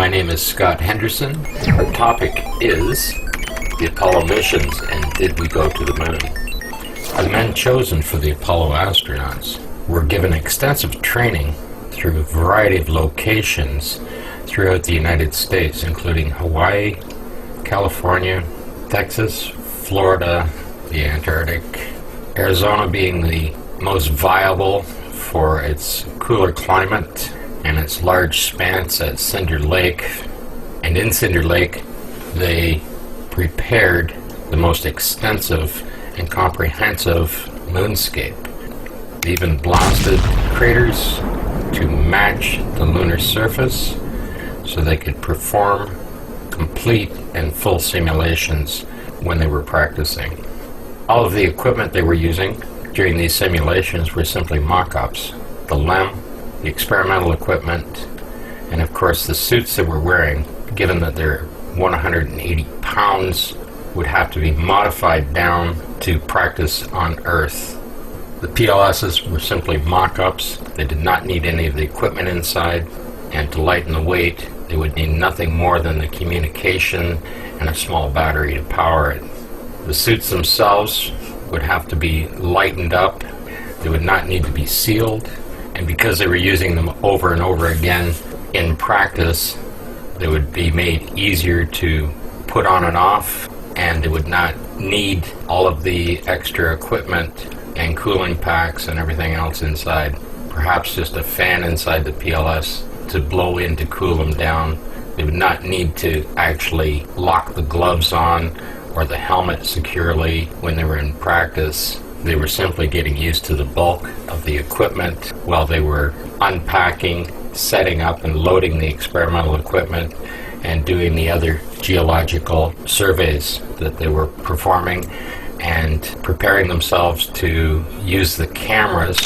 My name is Scott Henderson. Our topic is the Apollo missions and did we go to the moon? The men chosen for the Apollo astronauts were given extensive training through a variety of locations throughout the United States, including Hawaii, California, Texas, Florida, the Antarctic, Arizona being the most viable for its cooler climate and its large spans at Cinder Lake. And in Cinder Lake, they prepared the most extensive and comprehensive moonscape. They even blasted craters to match the lunar surface so they could perform complete and full simulations when they were practicing. All of the equipment they were using during these simulations were simply mock-ups. The LEM, the experimental equipment, and of course the suits that we're wearing, given that they're 180 pounds, would have to be modified down to practice on Earth. The PLSs were simply mock-ups. They did not need any of the equipment inside, and to lighten the weight, they would need nothing more than the communication and a small battery to power it. The suits themselves would have to be lightened up. They would not need to be sealed, and because they were using them over and over again in practice, they would be made easier to put on and off, and they would not need all of the extra equipment and cooling packs and everything else inside. Perhaps just a fan inside the PLS to blow in to cool them down. They would not need to actually lock the gloves on or the helmet securely when they were in practice. They were simply getting used to the bulk of the equipment while they were unpacking, setting up and loading the experimental equipment, and doing the other geological surveys that they were performing, and preparing themselves to use the cameras,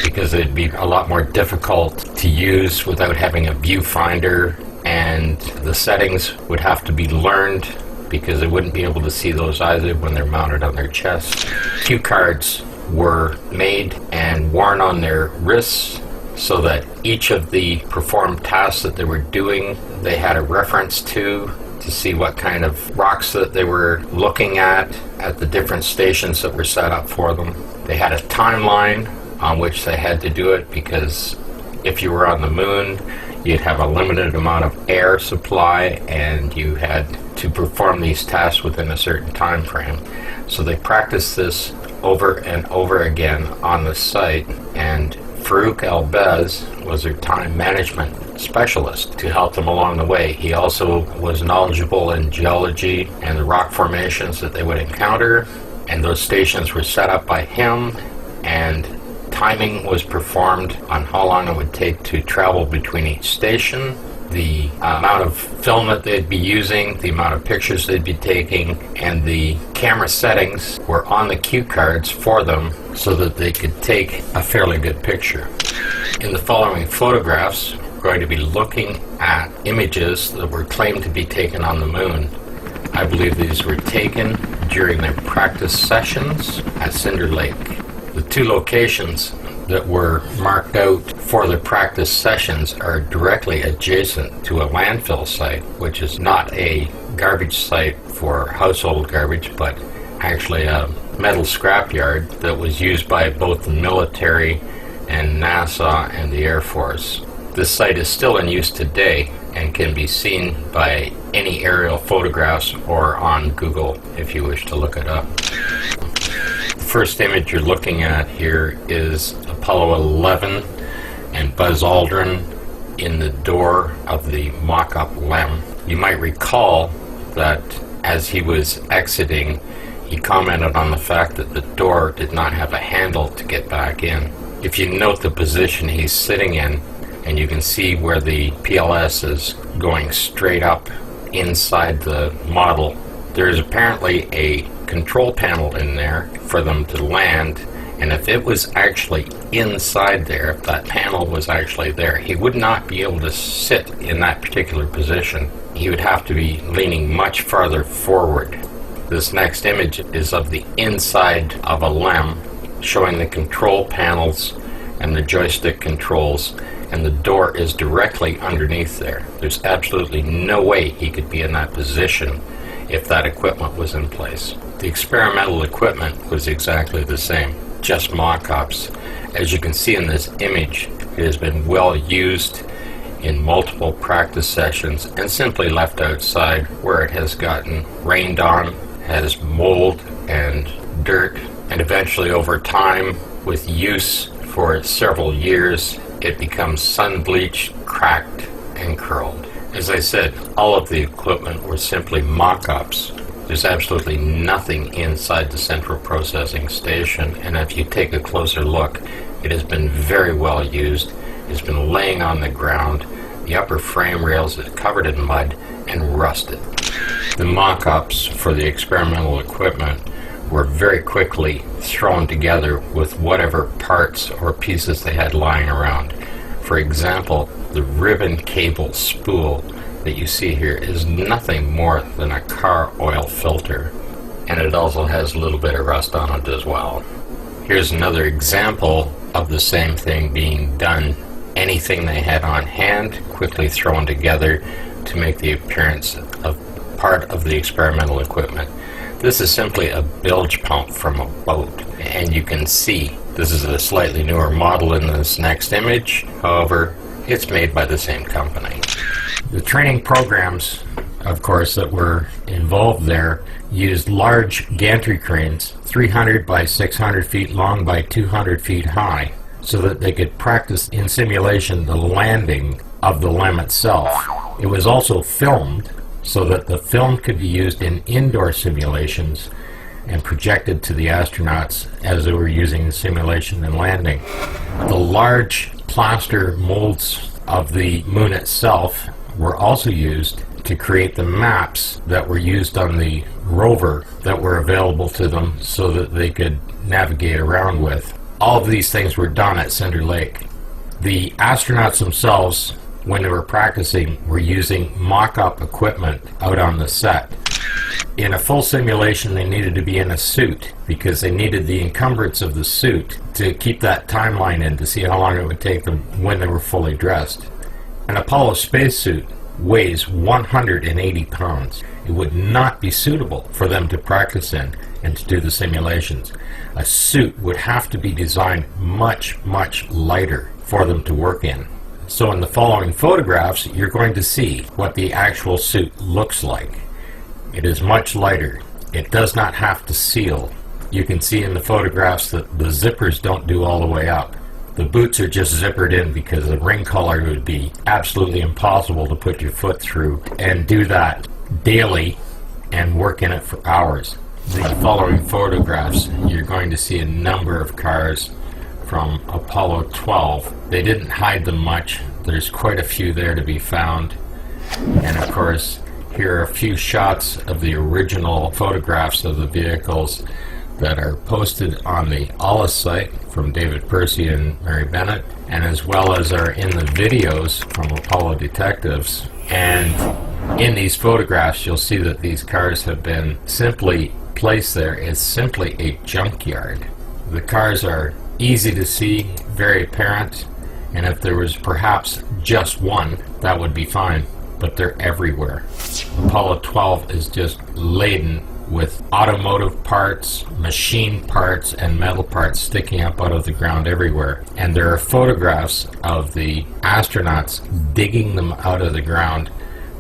because it'd be a lot more difficult to use without having a viewfinder, and the settings would have to be learned because they wouldn't be able to see those either when they're mounted on their chest. Cue cards were made and worn on their wrists so that each of the performed tasks that they were doing, they had a reference to see what kind of rocks that they were looking at the different stations that were set up for them. They had a timeline on which they had to do it, because if you were on the moon, you'd have a limited amount of air supply and you had to perform these tasks within a certain time frame. So they practiced this over and over again on the site, and Farouk Al-Bez was their time management specialist to help them along the way. He also was knowledgeable in geology and the rock formations that they would encounter, and those stations were set up by him, and timing was performed on how long it would take to travel between each station, the amount of film that they'd be using, the amount of pictures they'd be taking, and the camera settings were on the cue cards for them so that they could take a fairly good picture. In the following photographs, we're going to be looking at images that were claimed to be taken on the moon. I believe these were taken during their practice sessions at Cinder Lake. The two locations that were marked out for the practice sessions are directly adjacent to a landfill site, which is not a garbage site for household garbage, but actually a metal scrapyard that was used by both the military and NASA and the Air Force. This site is still in use today and can be seen by any aerial photographs or on Google if you wish to look it up. The first image you're looking at here is Apollo 11 and Buzz Aldrin in the door of the mock-up LEM. You might recall that as he was exiting, he commented on the fact that the door did not have a handle to get back in. If you note the position he's sitting in, and you can see where the PLS is going straight up inside the model, there is apparently a control panel in there for them to land, and if it was actually inside there, if that panel was actually there, he would not be able to sit in that particular position. He would have to be leaning much farther forward. This next image is of the inside of a LEM, showing the control panels and the joystick controls, and the door is directly underneath there. There's absolutely no way he could be in that position if that equipment was in place. The experimental equipment was exactly the same, just mock-ups. As you can see in this image, it has been well used in multiple practice sessions and simply left outside where it has gotten rained on, has mold and dirt, and eventually over time, with use for several years, it becomes sun-bleached, cracked, and curled. As I said, all of the equipment were simply mock-ups. There's absolutely nothing inside the central processing station, and if you take a closer look, it has been very well used. It's been laying on the ground. The upper frame rails are covered in mud and rusted. The mock-ups for the experimental equipment were very quickly thrown together with whatever parts or pieces they had lying around. For example, the ribbon cable spool that you see here is nothing more than a car oil filter, and it also has a little bit of rust on it as well. Here's another example of the same thing being done. Anything they had on hand, quickly thrown together to make the appearance of part of the experimental equipment. This is simply a bilge pump from a boat, and you can see this is a slightly newer model in this next image. However, it's made by the same company. The training programs, of course, that were involved there used large gantry cranes, 300 by 600 feet long by 200 feet high, so that they could practice in simulation the landing of the LEM itself. It was also filmed so that the film could be used in indoor simulations and projected to the astronauts as they were using the simulation and landing. The large plaster molds of the moon itself were also used to create the maps that were used on the rover that were available to them so that they could navigate around with. All of these things were done at Cinder Lake. The astronauts themselves, when they were practicing, were using mock-up equipment out on the set. In a full simulation, they needed to be in a suit because they needed the encumbrance of the suit to keep that timeline in to see how long it would take them when they were fully dressed. An Apollo spacesuit weighs 180 pounds. It would not be suitable for them to practice in and to do the simulations. A suit would have to be designed much, much lighter for them to work in. So in the following photographs, you're going to see what the actual suit looks like. It is much lighter. It does not have to seal. You can see in the photographs that the zippers don't do all the way up. The boots are just zippered in because the ring collar would be absolutely impossible to put your foot through and do that daily and work in it for hours. The following photographs, you're going to see a number of cars from Apollo 12. They didn't hide them much. There's quite a few there to be found. And of course, here are a few shots of the original photographs of the vehicles that are posted on the ALICE site from David Percy and Mary Bennett, and as well as are in the videos from Apollo Detectives. And in these photographs, you'll see that these cars have been simply placed there as simply a junkyard. The cars are easy to see, very apparent, and if there was perhaps just one, that would be fine, but they're everywhere. Apollo 12 is just laden with automotive parts, machine parts, and metal parts sticking up out of the ground everywhere. And there are photographs of the astronauts digging them out of the ground,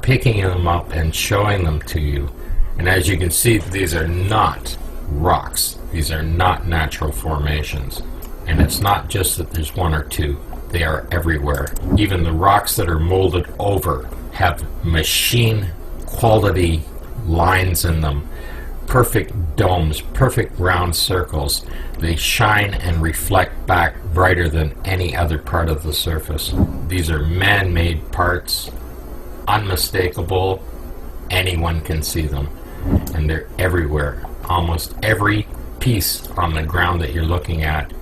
picking them up and showing them to you. And as you can see, these are not rocks. These are not natural formations. And it's not just that there's one or two. They are everywhere. Even the rocks that are molded over have machine quality lines in them. Perfect domes, perfect round circles. They shine and reflect back brighter than any other part of the surface. These are man-made parts, unmistakable. Anyone can see them, and they're everywhere. Almost every piece on the ground that you're looking at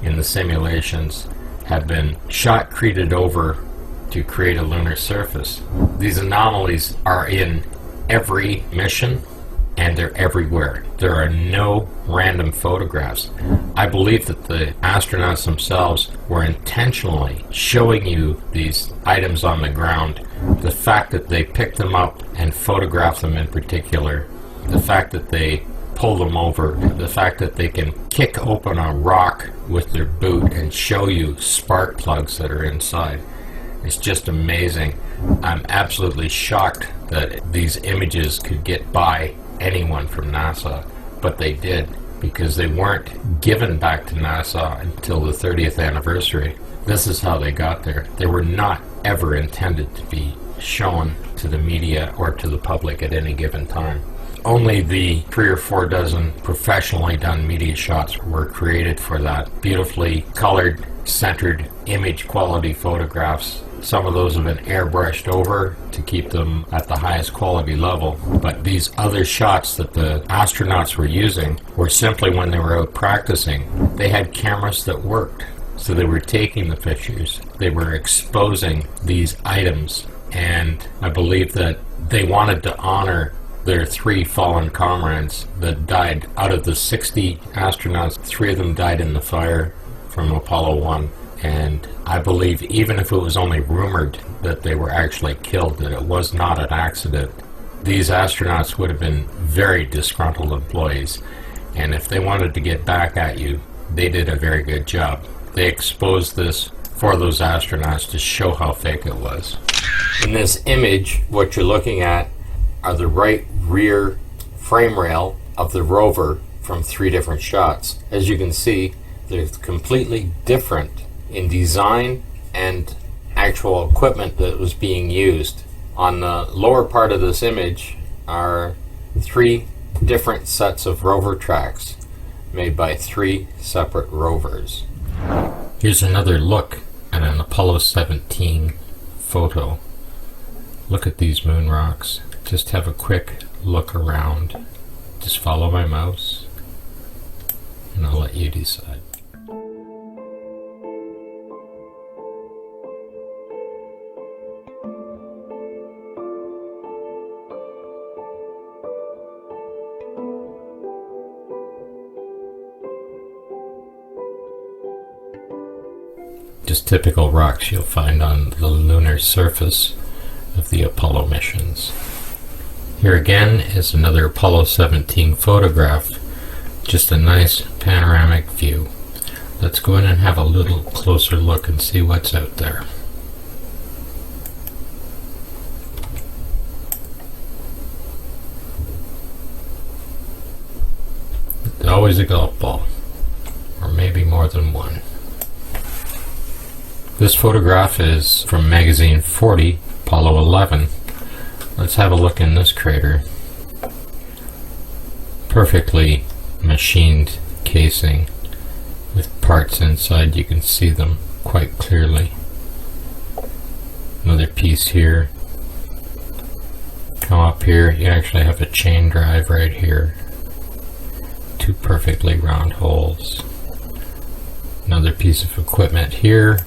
in the simulations have been shotcreted over to create a lunar surface. These anomalies are in every mission, and they're everywhere. There are no random photographs. I believe that the astronauts themselves were intentionally showing you these items on the ground. The fact that they picked them up and photographed them in particular, the fact that they pull them over, the fact that they can kick open a rock with their boot and show you spark plugs that are inside. It's just amazing. I'm absolutely shocked that these images could get by anyone from NASA, but they did, because they weren't given back to NASA until the 30th anniversary. This is how they got there. They were not ever intended to be shown to the media or to the public at any given time. Only the 3 or 4 dozen professionally done media shots were created for that. Beautifully colored, centered, image quality photographs. Some of those have been airbrushed over to keep them at the highest quality level, but these other shots that the astronauts were using were simply when they were out practicing. They had cameras that worked, so they were taking the pictures. They were exposing these items, and I believe that they wanted to honor their 3 fallen comrades that died. Out of the 60 astronauts, 3 of them died in the fire from Apollo 1. And I believe even if it was only rumored that they were actually killed, that it was not an accident, these astronauts would have been very disgruntled employees. And if they wanted to get back at you, they did a very good job. They exposed this for those astronauts to show how fake it was. In this image, what you're looking at are the right rear frame rail of the rover from 3 different shots. As you can see, they're completely different in design and actual equipment that was being used. On the lower part of this image are 3 different sets of rover tracks made by 3 separate rovers. Here's another look at an Apollo 17 photo. Look at these moon rocks. Just have a quick look around. Just follow my mouse and I'll let you decide. Just typical rocks you'll find on the lunar surface of the Apollo missions. Here again is another Apollo 17 photograph, just a nice panoramic view. Let's go in and have a little closer look and see what's out there. There's always a golf ball, or maybe more than one. This photograph is from magazine 40, Apollo 11. Let's have a look in this crater. Perfectly machined casing with parts inside. You can see them quite clearly. Another piece here. Come up here, you actually have a chain drive right here. 2 perfectly round holes. Another piece of equipment here,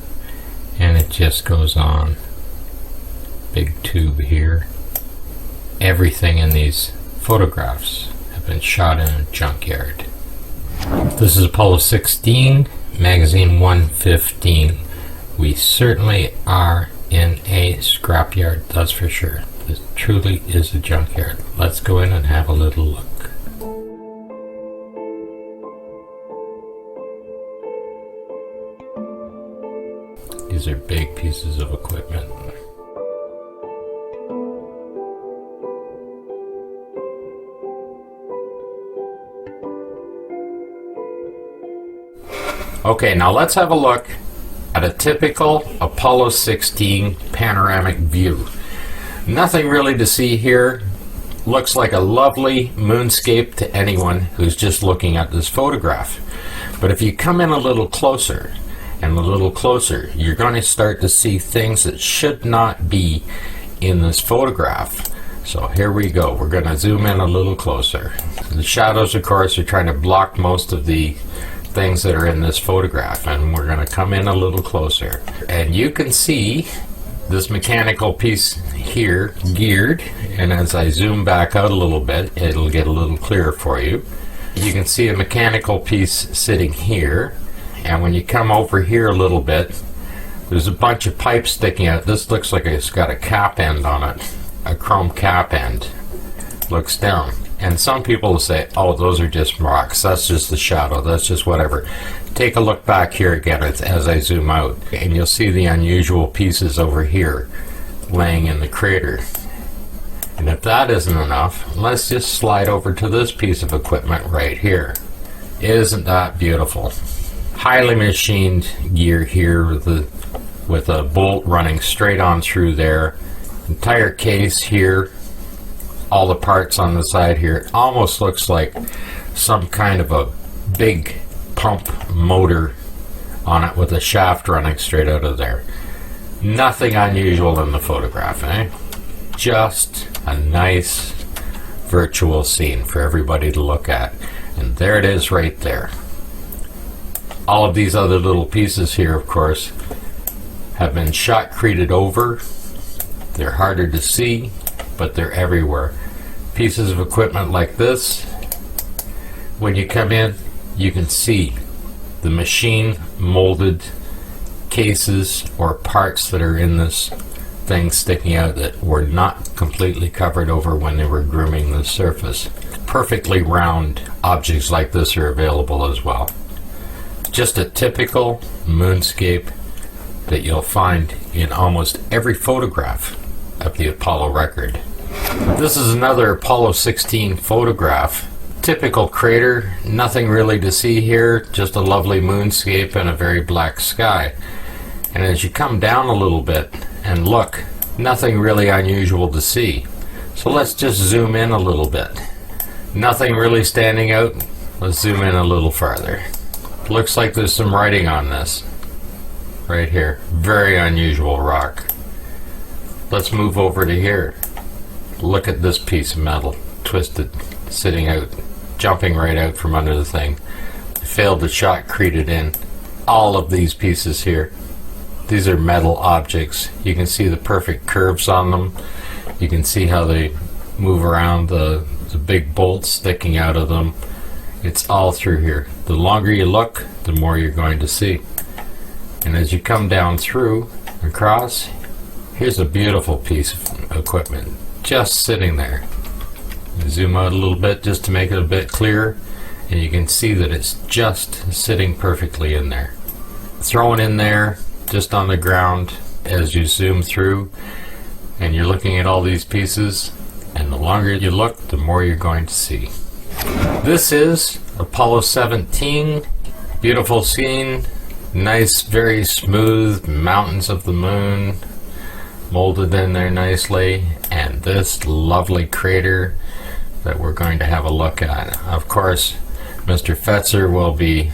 and it just goes on. Big tube here. Everything in these photographs have been shot in a junkyard. This is Apollo 16, magazine 115. We certainly are in a scrapyard, that's for sure. This truly is a junkyard. Let's go in and have a little look. These are big pieces of equipment. Okay, now let's have a look at a typical Apollo 16 panoramic view. Nothing really to see here. Looks like a lovely moonscape to anyone who's just looking at this photograph. But if you come in a little closer and a little closer, you're going to start to see things that should not be in this photograph. So here we go. We're going to zoom in a little closer. The shadows, of course, are trying to block most of the things that are in this photograph, and we're going to come in a little closer, and you can see This mechanical piece here, geared, and as I zoom back out a little bit, it'll get a little clearer for you. You can see a mechanical piece sitting here, and when you come over here a little bit, there's a bunch of pipes sticking out. This looks like it's got a cap end on it, a chrome cap end. Looks down. And some people will say, oh, those are just rocks. That's just the shadow. That's just whatever. Take a look back here again as I zoom out, and you'll see the unusual pieces over here laying in the crater. And if that isn't enough, let's just slide over to this piece of equipment right here. Isn't that beautiful? Highly machined gear here with a bolt running straight on through there. Entire case here. All the parts on the side here. It almost looks like some kind of a big pump motor on it with a shaft running straight out of there. Nothing unusual in the photograph, eh? Just a nice virtual scene for everybody to look at. And there it is right there. All of these other little pieces here, of course, have been shotcreted over. They're harder to see, but they're everywhere. Pieces of equipment like this, when you come in, you can see the machine molded cases or parts that are in this thing sticking out that were not completely covered over when they were grooming the surface. Perfectly round objects like this are available as well. Just a typical moonscape that you'll find in almost every photograph of the Apollo record. This is another Apollo 16 photograph. Typical crater, nothing really to see here, just a lovely moonscape and a very black sky. And as you come down a little bit and look, nothing really unusual to see. So let's just zoom in a little bit. Nothing really standing out. Let's zoom in a little farther. Looks like there's some writing on this. Right here. Very unusual rock. Let's move over to here. Look at this piece of metal, twisted, sitting out, jumping right out from under the thing. Failed to shotcrete it in. All of these pieces here. These are metal objects. You can see the perfect curves on them. You can see how they move around, the big bolts sticking out of them. It's all through here. The longer you look, the more you're going to see. And as you come down through, across, here's a beautiful piece of equipment just sitting there. Zoom out a little bit just to make it a bit clearer, and you can see that it's just sitting perfectly in there. Thrown in there, just on the ground as you zoom through, and you're looking at all these pieces, and the longer you look, the more you're going to see. This is Apollo 17. Beautiful scene. Nice, very smooth mountains of the moon molded in there nicely, and this lovely crater that we're going to have a look at. Of course, Mr. Fetzer will be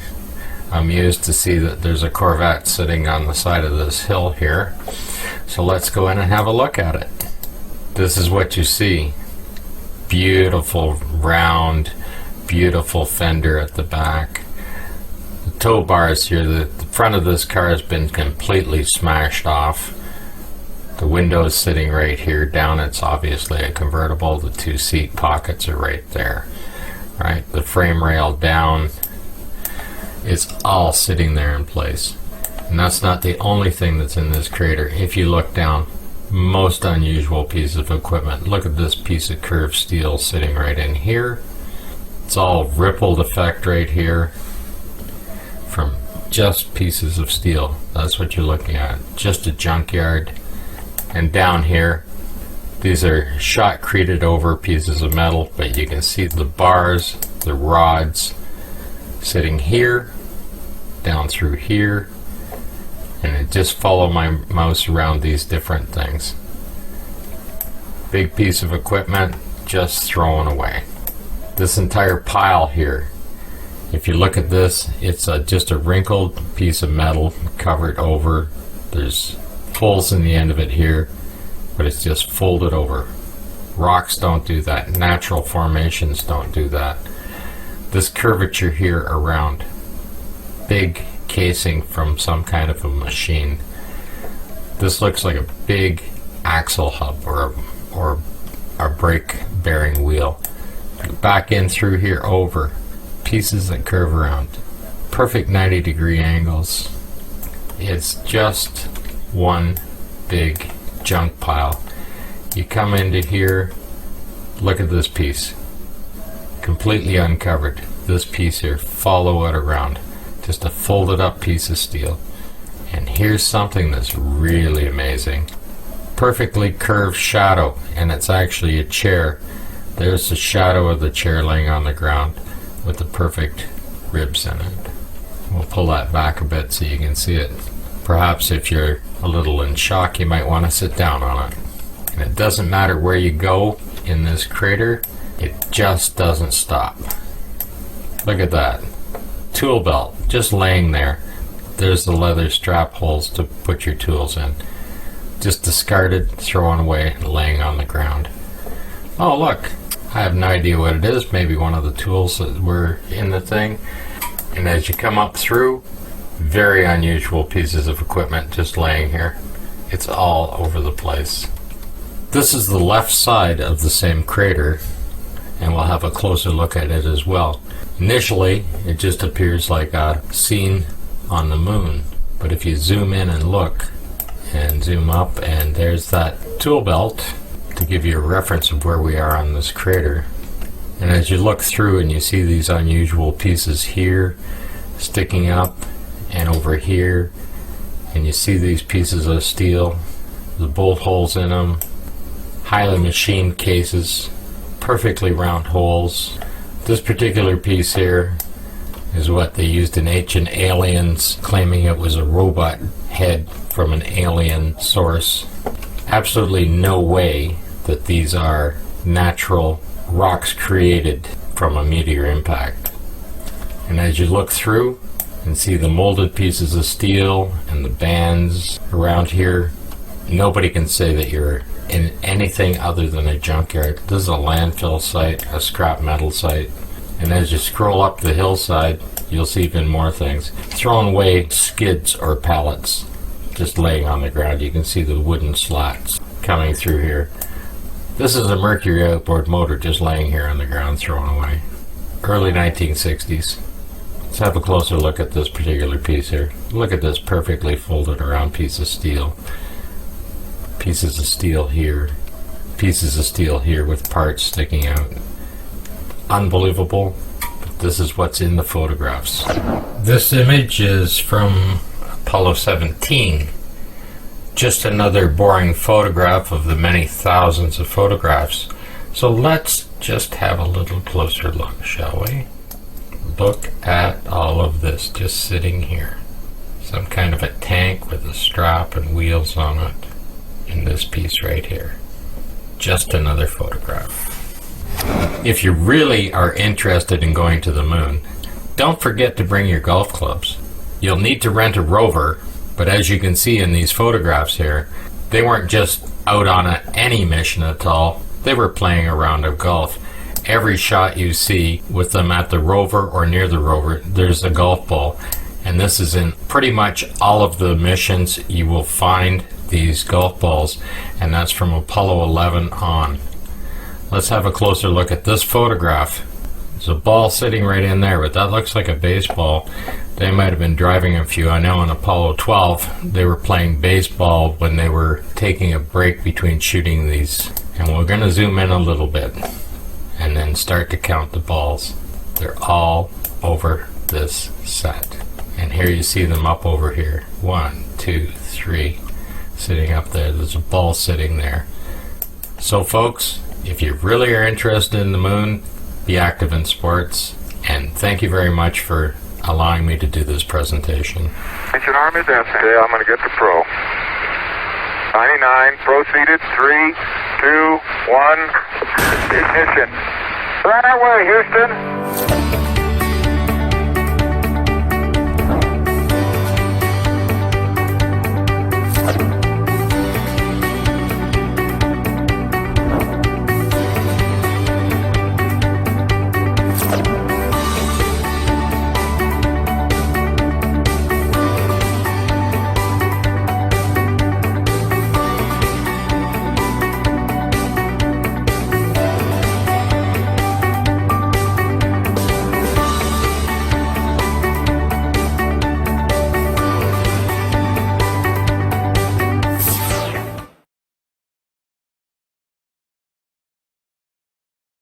amused to see that there's a Corvette sitting on the side of this hill here. So let's go in and have a look at it. This is what you see. Beautiful round, beautiful fender at the back. The tow bars here, the front of this car has been completely smashed off. The window's sitting right here. Down it's obviously a convertible. The two seat pockets are right there. Right, the frame rail down. It's all sitting there in place. And that's not the only thing that's in this crater. If you look down, most unusual piece of equipment. Look at this piece of curved steel sitting right in here. It's all rippled effect right here from just pieces of steel. That's what you're looking at. Just a junkyard. And down here, these are shotcreted over pieces of metal, but you can see the bars, the rods sitting here, down through here, and I just follow my mouse around these different things. Big piece of equipment just thrown away. This entire pile here, if you look at this, it's just a wrinkled piece of metal covered over. There's holes in the end of it here, but it's just folded over. Rocks don't do that. Natural formations don't do that. This curvature here around, big casing from some kind of a machine. This looks like a big axle hub or a brake bearing wheel. Back in through here over. Pieces that curve around. Perfect 90-degree angles. It's just one big junk pile. You come into here, look at this piece. Completely uncovered. This piece here, follow it around. Just a folded up piece of steel. And here's something that's really amazing. Perfectly curved shadow, and it's actually a chair. There's the shadow of the chair laying on the ground with the perfect ribs in it. We'll pull that back a bit so you can see it. Perhaps if you're a little in shock, you might want to sit down on it. And it doesn't matter where you go in this crater, it just doesn't stop. Look at that. Tool belt, just laying there. There's the leather strap holes to put your tools in. Just discarded, thrown away, laying on the ground. Oh look, I have no idea what it is. Maybe one of the tools that were in the thing. And as you come up through, very unusual pieces of equipment just laying here. It's all over the place. This is the left side of the same crater, and we'll have a closer look at it as well. Initially, it just appears like a scene on the moon, but if you zoom in and look, and zoom up, and there's that tool belt to give you a reference of where we are on this crater. And as you look through and you see these unusual pieces here sticking up and over here, and you see these pieces of steel, the bolt holes in them, highly machined cases, perfectly round holes. This particular piece here is what they used in Ancient Aliens, claiming it was a robot head from an alien source. Absolutely no way that these are natural rocks created from a meteor impact. And as you look through and see the molded pieces of steel and the bands around here, nobody can say that you're in anything other than a junkyard. This is a landfill site, a scrap metal site. And as you scroll up the hillside, you'll see even more things. Thrown away skids or pallets just laying on the ground. You can see the wooden slats coming through here. This is a Mercury outboard motor just laying here on the ground, thrown away. Early 1960s. Let's have a closer look at this particular piece here. Look at this perfectly folded around piece of steel. Pieces of steel here. Pieces of steel here with parts sticking out. Unbelievable. But this is what's in the photographs. This image is from Apollo 17. Just another boring photograph of the many thousands of photographs. So let's just have a little closer look, shall we? Look at all of this just sitting here. Some kind of a tank with a strap and wheels on it. In this piece right here. Just another photograph. If you really are interested in going to the moon, don't forget to bring your golf clubs. You'll need to rent a rover, but as you can see in these photographs here, they weren't just out on any mission at all. They were playing a round of golf. Every shot you see with them at the rover or near the rover, there's a golf ball. And this is in pretty much all of the missions you will find these golf balls, and that's from Apollo 11 on. Let's have a closer look at this photograph. There's a ball sitting right in there, but that looks like a baseball. They might have been driving a few. I know on Apollo 12 they were playing baseball when they were taking a break between shooting these. And we're going to zoom in a little bit and then start to count the balls. They're all over this set. And here you see them up over here. 1, 2, 3. Sitting up there. There's a ball sitting there. So folks, if you really are interested in the moon, be active in sports, and thank you very much for allowing me to do this presentation. Mission Army dancing. Okay, I'm going to get the pro. 99, proceeded, 3, 2, 1, ignition. Right away, Houston.